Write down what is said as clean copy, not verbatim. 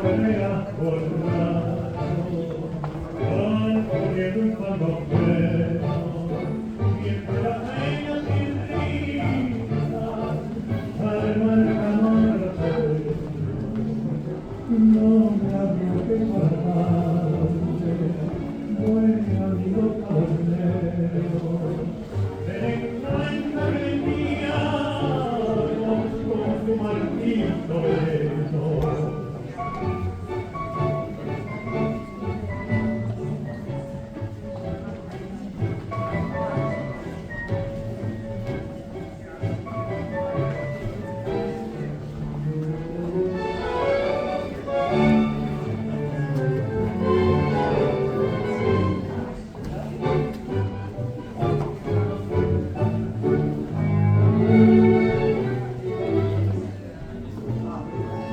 veredas borracho, van poniendo un fango bueno, mientras las peñas sin risa, arman el camarón. No